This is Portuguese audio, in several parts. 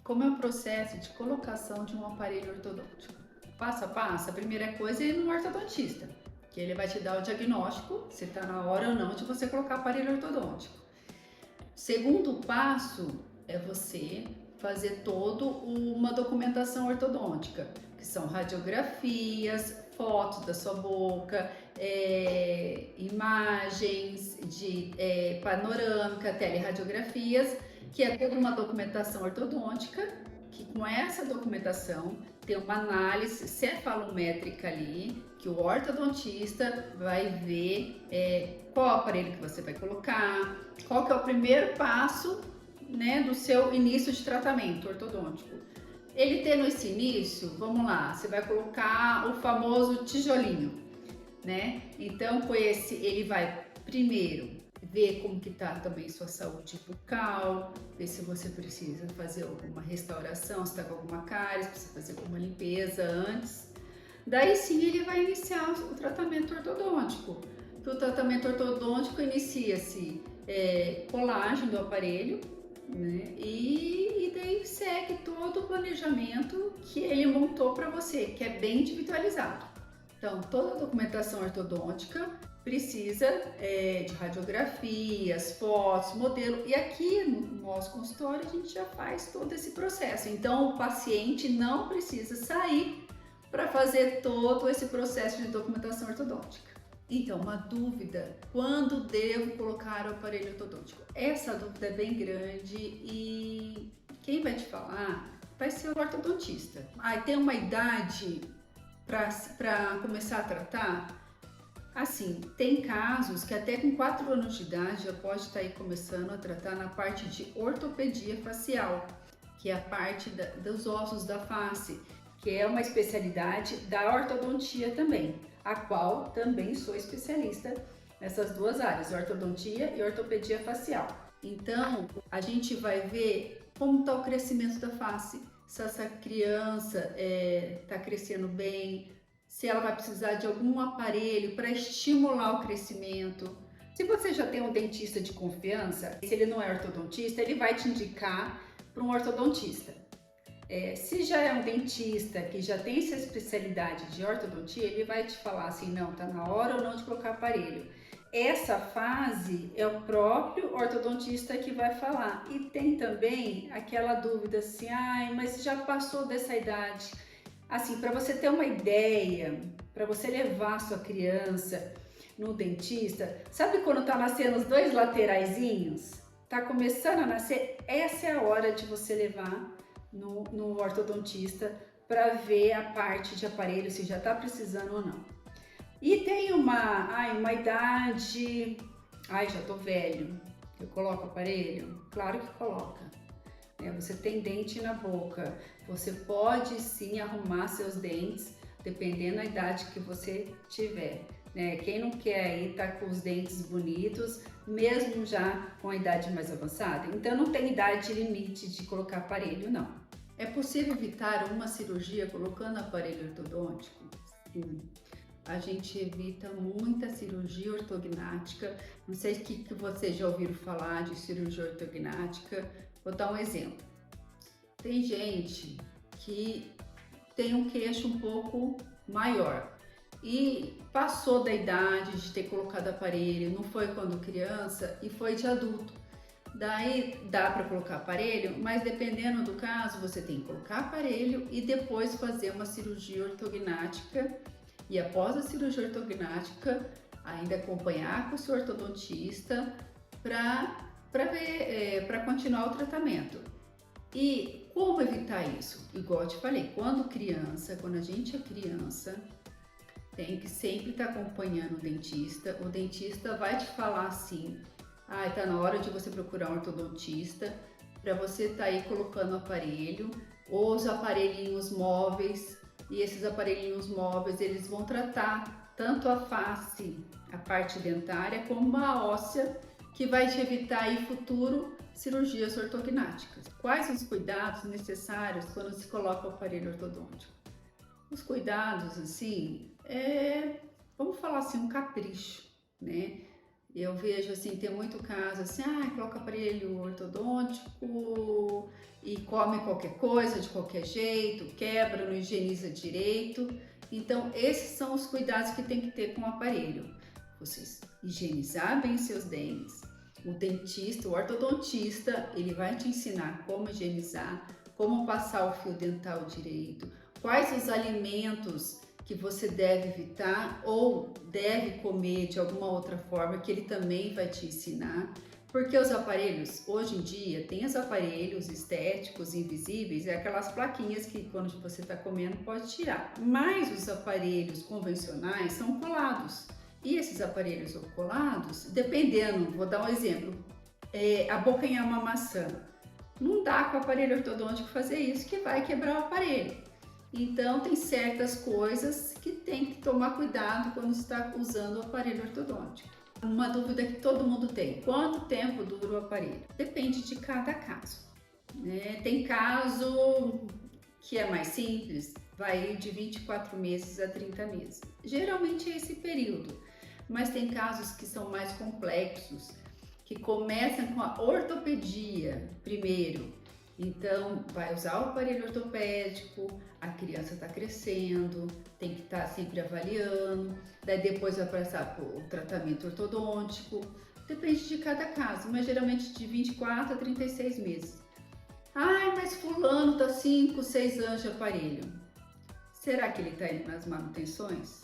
Como é o processo de colocação de um aparelho ortodôntico? Passo a passo, a primeira coisa é ir no ortodontista, que ele vai te dar o diagnóstico, se está na hora ou não de você colocar aparelho ortodôntico. Segundo passo é você fazer toda uma documentação ortodôntica, que são radiografias, fotos da sua boca, imagens de panorâmica, telerradiografias, que é toda uma documentação ortodôntica, que com essa documentação tem uma análise cefalométrica ali, que o ortodontista vai ver qual aparelho que você vai colocar, qual que é o primeiro passo, né, do seu início de tratamento ortodôntico. Ele tendo esse início, vamos lá, você vai colocar o famoso tijolinho, né? Então com esse ele vai primeiro ver como que tá também sua saúde bucal, ver se você precisa fazer alguma restauração, se tá com alguma cárie, se precisa fazer alguma limpeza antes. Daí sim ele vai iniciar o tratamento ortodôntico. O tratamento ortodôntico inicia-se colagem do aparelho, né? E daí segue todo o planejamento que ele montou para você, que é bem individualizado. Então, toda a documentação ortodôntica precisa de radiografias, fotos, modelo, e aqui no nosso consultório a gente já faz todo esse processo. Então, o paciente não precisa sair para fazer todo esse processo de documentação ortodôntica. Então, uma dúvida: quando devo colocar o aparelho ortodôntico? Essa dúvida é bem grande e quem vai te falar vai ser o ortodontista. Tem uma idade para começar a tratar? Assim, tem casos que até com 4 anos de idade já pode estar aí começando a tratar na parte de ortopedia facial, que é a parte dos ossos da face, que é uma especialidade da ortodontia também, a qual também sou especialista nessas duas áreas, ortodontia e ortopedia facial. Então, a gente vai ver como está o crescimento da face, se essa criança está crescendo bem, se ela vai precisar de algum aparelho para estimular o crescimento. Se você já tem um dentista de confiança, se ele não é ortodontista, ele vai te indicar para um ortodontista. Se já é um dentista que já tem essa especialidade de ortodontia, ele vai te falar assim, não, tá na hora ou não de colocar aparelho. Essa fase é o próprio ortodontista que vai falar. E tem também aquela dúvida assim, mas já passou dessa idade. Assim, para você ter uma ideia, para você levar sua criança no dentista, sabe quando tá nascendo os 2 lateraizinhos? Tá começando a nascer? Essa é a hora de você levar no ortodontista para ver a parte de aparelho, se já está precisando ou não. E tem uma idade, já tô velho, eu coloco aparelho? Claro que coloca. Você tem dente na boca, você pode sim arrumar seus dentes, dependendo da idade que você tiver. Quem não quer aí tá com os dentes bonitos, mesmo já com a idade mais avançada? Então não tem idade limite de colocar aparelho, não. É possível evitar uma cirurgia colocando aparelho ortodôntico? Sim. A gente evita muita cirurgia ortognática. Não sei o que vocês já ouviram falar de cirurgia ortognática. Vou dar um exemplo. Tem gente que tem um queixo um pouco maior e passou da idade de ter colocado aparelho, não foi quando criança e foi de adulto. Daí dá para colocar aparelho, mas dependendo do caso, você tem que colocar aparelho e depois fazer uma cirurgia ortognática. E após a cirurgia ortognática, ainda acompanhar com o seu ortodontista para continuar o tratamento. E como evitar isso? Igual eu te falei, quando a gente é criança, tem que sempre estar acompanhando o dentista vai te falar assim, tá na hora de você procurar um ortodontista, para você estar aí colocando o aparelho, ou os aparelhinhos móveis, e esses aparelhinhos móveis, eles vão tratar tanto a face, a parte dentária, como a óssea, que vai te evitar aí futuro cirurgias ortognáticas. Quais os cuidados necessários quando se coloca o aparelho ortodôntico? Os cuidados, assim, vamos falar assim, um capricho, né? Eu vejo assim, tem muito caso assim, coloca aparelho ortodôntico e come qualquer coisa de qualquer jeito, quebra, não higieniza direito. Então, esses são os cuidados que tem que ter com o aparelho. Vocês higienizar bem seus dentes. O dentista, o ortodontista, ele vai te ensinar como higienizar, como passar o fio dental direito, quais os alimentos que você deve evitar ou deve comer de alguma outra forma, que ele também vai te ensinar. Porque os aparelhos, hoje em dia, tem os aparelhos estéticos, invisíveis, é aquelas plaquinhas que quando você está comendo pode tirar. Mas os aparelhos convencionais são colados. E esses aparelhos colados, dependendo, vou dar um exemplo, abocanhar uma maçã. Não dá com o aparelho ortodôntico fazer isso, que vai quebrar o aparelho. Então, tem certas coisas que tem que tomar cuidado quando está usando o aparelho ortodôntico. Uma dúvida que todo mundo tem: quanto tempo dura o aparelho? Depende de cada caso, né? Tem caso que é mais simples, vai de 24 meses a 30 meses. Geralmente é esse período, mas tem casos que são mais complexos, que começam com a ortopedia primeiro. Então, vai usar o aparelho ortopédico, a criança está crescendo, tem que estar sempre avaliando, daí depois vai passar para o tratamento ortodôntico, depende de cada caso, mas geralmente de 24 a 36 meses. Mas fulano está 5, 6 anos de aparelho. Será que ele está indo nas manutenções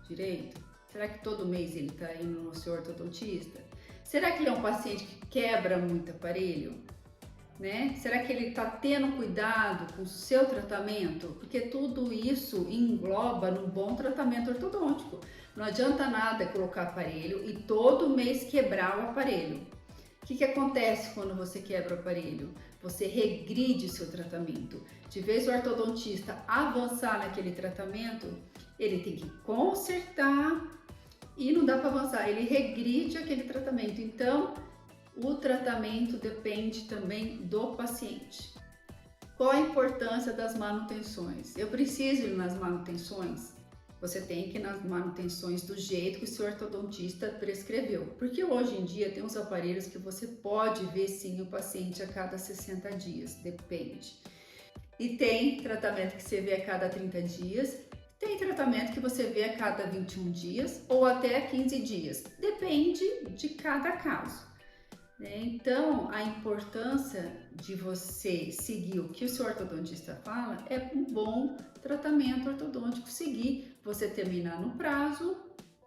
direito? Será que todo mês ele está indo no seu ortodontista? Será que ele é um paciente que quebra muito aparelho? Né? Será que ele está tendo cuidado com o seu tratamento? Porque tudo isso engloba num bom tratamento ortodôntico. Não adianta nada colocar aparelho e todo mês quebrar o aparelho. O que acontece quando você quebra o aparelho? Você regride o seu tratamento. De vez o ortodontista avançar naquele tratamento, ele tem que consertar e não dá para avançar, ele regride aquele tratamento. Então, o tratamento depende também do paciente. Qual a importância das manutenções? Eu preciso ir nas manutenções? Você tem que ir nas manutenções do jeito que o seu ortodontista prescreveu. Porque hoje em dia tem uns aparelhos que você pode ver sim o paciente a cada 60 dias, depende. E tem tratamento que você vê a cada 30 dias, tem tratamento que você vê a cada 21 dias ou até 15 dias, depende de cada caso. Então, a importância de você seguir o que o seu ortodontista fala é um bom tratamento ortodôntico, seguir, você terminar no prazo,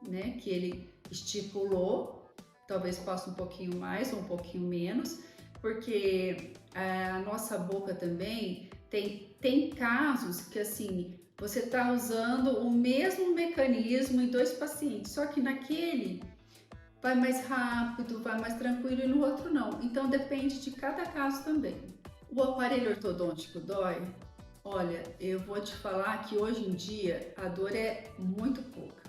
né, que ele estipulou, talvez passe um pouquinho mais ou um pouquinho menos, porque a nossa boca também tem casos que assim, você está usando o mesmo mecanismo em 2 pacientes, só que naquele vai mais rápido, vai mais tranquilo e no outro não. Então depende de cada caso também. O aparelho ortodôntico dói? Olha, eu vou te falar que hoje em dia a dor é muito pouca.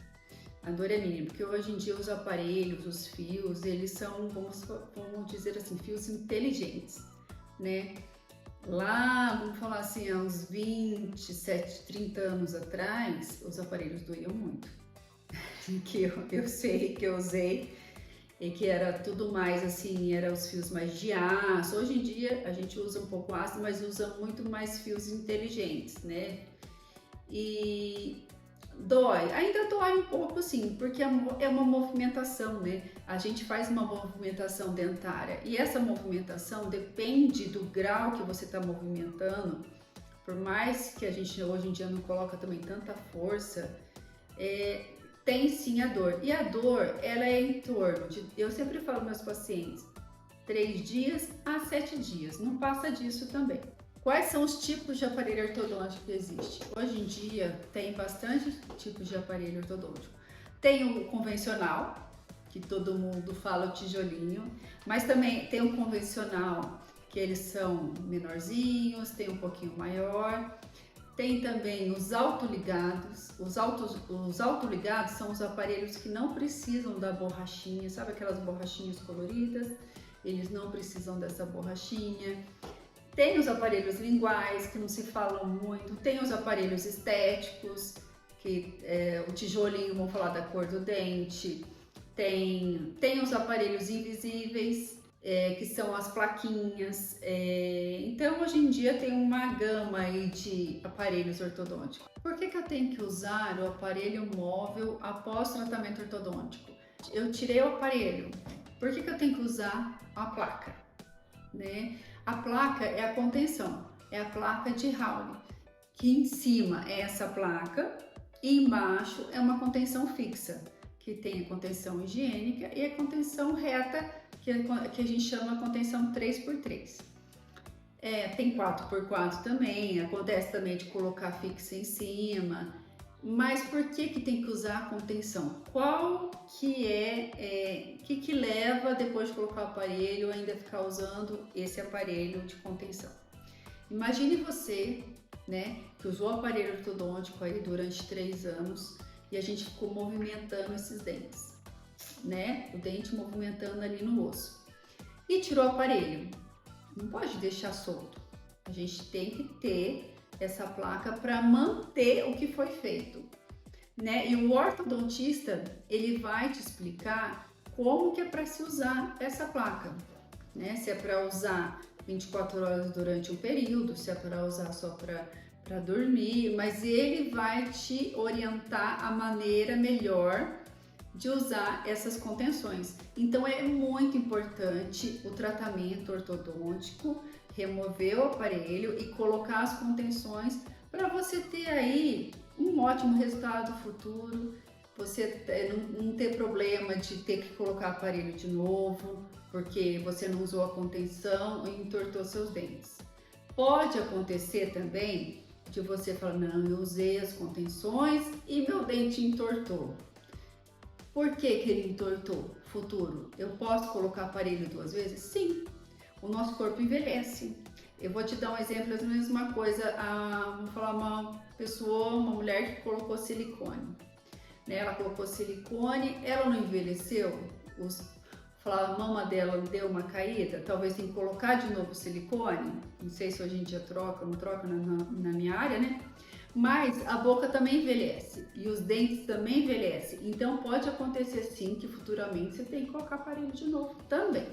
A dor é mínima, porque hoje em dia os aparelhos, os fios, eles são, vamos dizer assim, fios inteligentes, né? Lá, vamos falar assim, há uns 27, 30 anos atrás, os aparelhos doíam muito. Que eu sei que eu usei e que era tudo mais assim, eram os fios mais de aço. Hoje em dia a gente usa um pouco aço, mas usa muito mais fios inteligentes, né? E dói, ainda dói um pouco assim, porque é uma movimentação, né? A gente faz uma movimentação dentária e essa movimentação depende do grau que você está movimentando. Por mais que a gente hoje em dia não coloca também tanta força, tem sim a dor. E a dor, ela é em torno de, eu sempre falo para meus pacientes, 3 dias a 7 dias, não passa disso também. Quais são os tipos de aparelho ortodôntico que existe? Hoje em dia tem bastante tipos de aparelho ortodôntico. Tem o convencional, que todo mundo fala o tijolinho, mas também tem o convencional, que eles são menorzinhos, tem um pouquinho maior. Tem também os autoligados. Os autoligados são os aparelhos que não precisam da borrachinha, sabe aquelas borrachinhas coloridas? Eles não precisam dessa borrachinha. Tem os aparelhos linguais, que não se falam muito. Tem os aparelhos estéticos, que o tijolinho, vamos falar da cor do dente. tem os aparelhos invisíveis, que são as plaquinhas. Então, hoje em dia tem uma gama aí de aparelhos ortodônticos. Por que eu tenho que usar o aparelho móvel após tratamento ortodôntico? Eu tirei o aparelho, por que eu tenho que usar a placa? Né? A placa é a contenção, é a placa de Hawley, que em cima é essa placa e embaixo é uma contenção fixa, que tem a contenção higiênica e a contenção reta, que a gente chama contenção 3x3. Tem 4x4 também, acontece também de colocar fixa em cima, mas por que tem que usar a contenção? Qual que leva depois de colocar o aparelho ainda ficar usando esse aparelho de contenção? Imagine você, né, que usou o aparelho ortodôntico aí durante 3 anos e a gente ficou movimentando esses dentes, né, o dente movimentando ali no osso e tirou o aparelho. Não pode deixar solto, a gente tem que ter essa placa para manter o que foi feito, né? E o ortodontista, ele vai te explicar como que é para se usar essa placa, né? Se é para usar 24 horas durante um período, se é para usar só para dormir, mas ele vai te orientar a maneira melhor de usar essas contenções. Então é muito importante o tratamento ortodôntico, remover o aparelho e colocar as contenções para você ter aí um ótimo resultado futuro, você não ter problema de ter que colocar aparelho de novo, porque você não usou a contenção e entortou seus dentes. Pode acontecer também de você falar, não, eu usei as contenções e meu dente entortou. Por que ele entortou? Futuro, eu posso colocar aparelho 2 vezes? Sim, o nosso corpo envelhece. Eu vou te dar um exemplo, a mesma coisa, vamos falar uma pessoa, uma mulher que colocou silicone. Né? Ela colocou silicone, ela não envelheceu, a mama dela deu uma caída, talvez tenha que colocar de novo silicone, não sei se hoje em dia troca, não troca na minha área, né? Mas a boca também envelhece e os dentes também envelhecem, então pode acontecer sim que futuramente você tem que colocar aparelho de novo também.